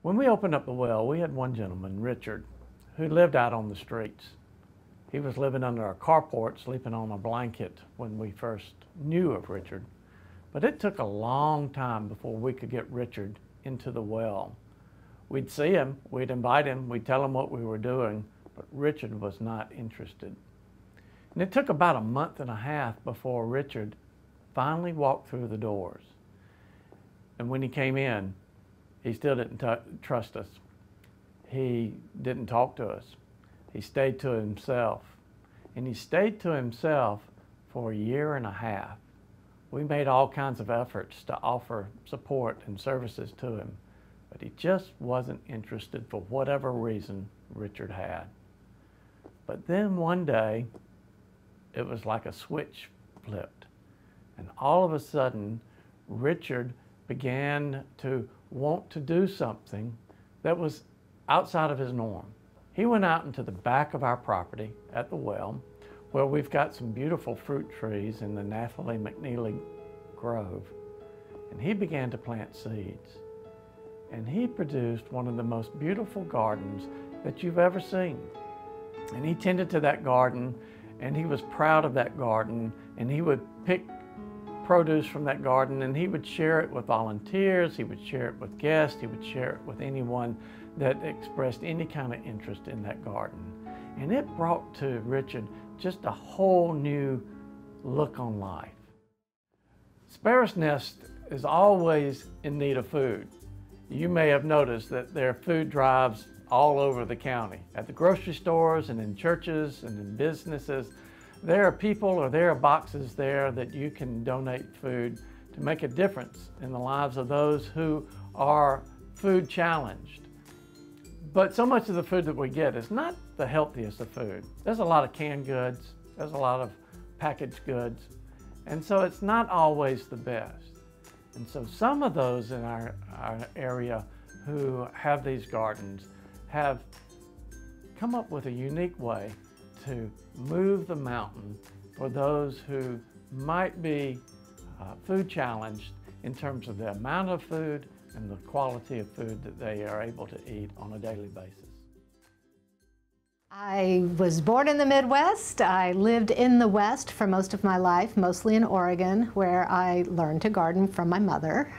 When we opened up the well, we had one gentleman, Richard, who lived out on the streets. He was living under our carport, sleeping on a blanket when we first knew of Richard. But it took a long time before we could get Richard into the well. We'd see him, we'd invite him, we'd tell him what we were doing, but Richard was not interested. And it took about a month and a half before Richard finally walked through the doors. And when he came in, he still didn't trust us. He didn't talk to us. He stayed to himself. And he stayed to himself for a year and a half. We made all kinds of efforts to offer support and services to him, but he just wasn't interested for whatever reason Richard had. But then one day, it was like a switch flipped. And all of a sudden, Richard began to want to do something that was outside of his norm. He went out into the back of our property at the well, where we've got some beautiful fruit trees in the Nathalie McNeely Grove, and he began to plant seeds. And he produced one of the most beautiful gardens that you've ever seen. And he tended to that garden, and he was proud of that garden, and he would pick produce from that garden, and he would share it with volunteers, he would share it with guests, he would share it with anyone that expressed any kind of interest in that garden. And it brought to Richard just a whole new look on life. Sparrow's Nest is always in need of food. You may have noticed that there are food drives all over the county, at the grocery stores and in churches and in businesses. There are people or there are boxes there that you can donate food to make a difference in the lives of those who are food challenged. But so much of the food that we get is not the healthiest of food. There's a lot of canned goods, there's a lot of packaged goods, and so it's not always the best. And so some of those in our area who have these gardens have come up with a unique way to move the mountain for those who might be food challenged in terms of the amount of food and the quality of food that they are able to eat on a daily basis. I was born in the Midwest. I lived in the West for most of my life, mostly in Oregon, where I learned to garden from my mother.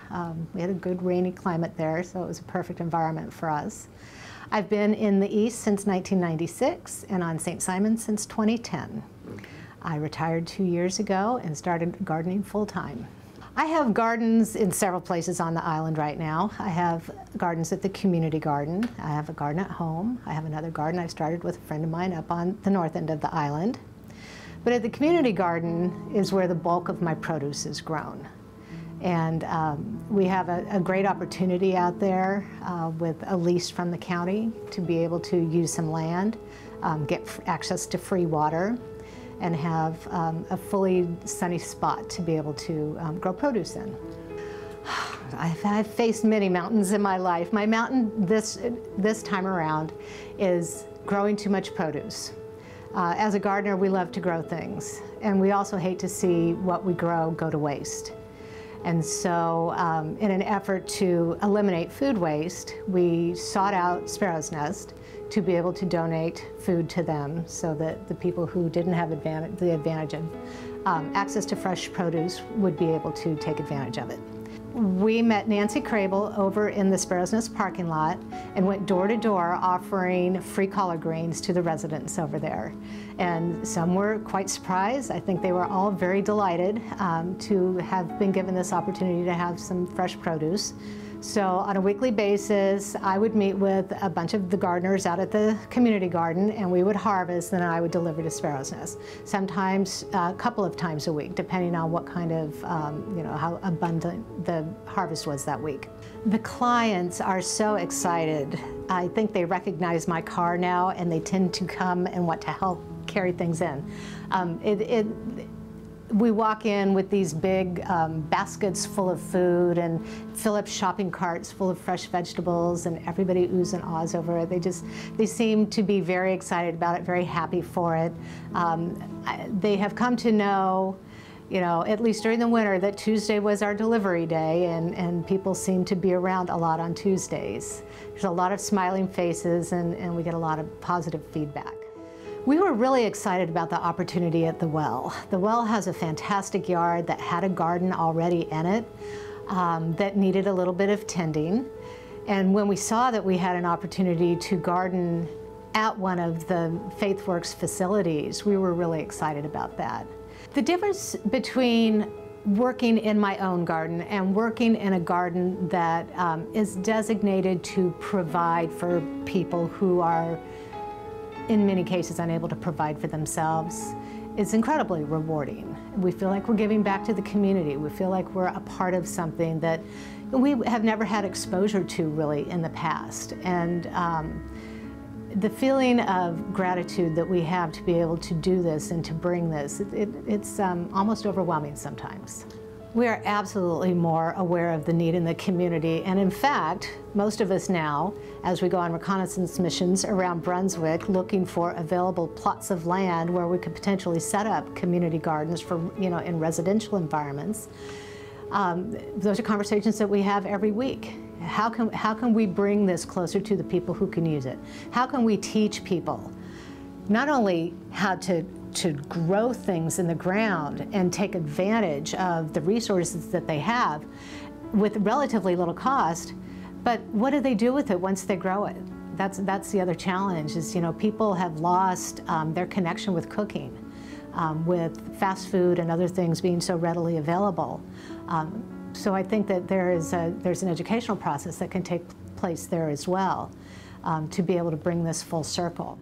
We had a good rainy climate there, so it was a perfect environment for us. I've been in the East since 1996 and on St. Simon since 2010. I retired 2 years ago and started gardening full-time. I have gardens in several places on the island right now. I have gardens at the community garden. I have a garden at home. I have another garden I started with a friend of mine up on the north end of the island. But at the community garden is where the bulk of my produce is grown. And we have a great opportunity out there with a lease from the county to be able to use some land, get access to free water, and have a fully sunny spot to be able to grow produce in. I've faced many mountains in my life. My mountain this time around is growing too much produce. As a gardener, we love to grow things, and we also hate to see what we grow go to waste. And so in an effort to eliminate food waste, we sought out Sparrow's Nest to be able to donate food to them so that the people who didn't have the advantage of access to fresh produce would be able to take advantage of it. We met Nancy Crable over in the Sparrow's Nest parking lot and went door to door offering free collard greens to the residents over there. And some were quite surprised. I think they were all very delighted to have been given this opportunity to have some fresh produce. So on a weekly basis, I would meet with a bunch of the gardeners out at the community garden, and we would harvest, and then I would deliver to Sparrow's Nest. Sometimes a couple of times a week, depending on what kind of, how abundant the harvest was that week. The clients are so excited. I think they recognize my car now, and they tend to come and want to help carry things in. We walk in with these big baskets full of food and fill up shopping carts full of fresh vegetables, and everybody oohs and ahs over it. They seem to be very excited about it, very happy for it. They have come to know you know, at least during the winter, that Tuesday was our delivery day, and people seem to be around a lot on Tuesdays. There's a lot of smiling faces, and we get a lot of positive feedback. We were really excited about the opportunity at the well. The well has a fantastic yard that had a garden already in it that needed a little bit of tending. And when we saw that we had an opportunity to garden at one of the FaithWorks facilities, we were really excited about that. The difference between working in my own garden and working in a garden that is designated to provide for people who are, in many cases, unable to provide for themselves is incredibly rewarding. We feel like we're giving back to the community. We feel like we're a part of something that we have never had exposure to really in the past. And the feeling of gratitude that we have to be able to do this and to bring this, it's almost overwhelming sometimes. We are absolutely more aware of the need in the community, and in fact, most of us now, as we go on reconnaissance missions around Brunswick looking for available plots of land where we could potentially set up community gardens for, you know, in residential environments, those are conversations that we have every week. How can we bring this closer to the people who can use it? How can we teach people not only how to grow things in the ground and take advantage of the resources that they have with relatively little cost, but what do they do with it once they grow it? That's the other challenge is, you know, people have lost their connection with cooking, with fast food and other things being so readily available. So I think that there's an educational process that can take place there as well to be able to bring this full circle.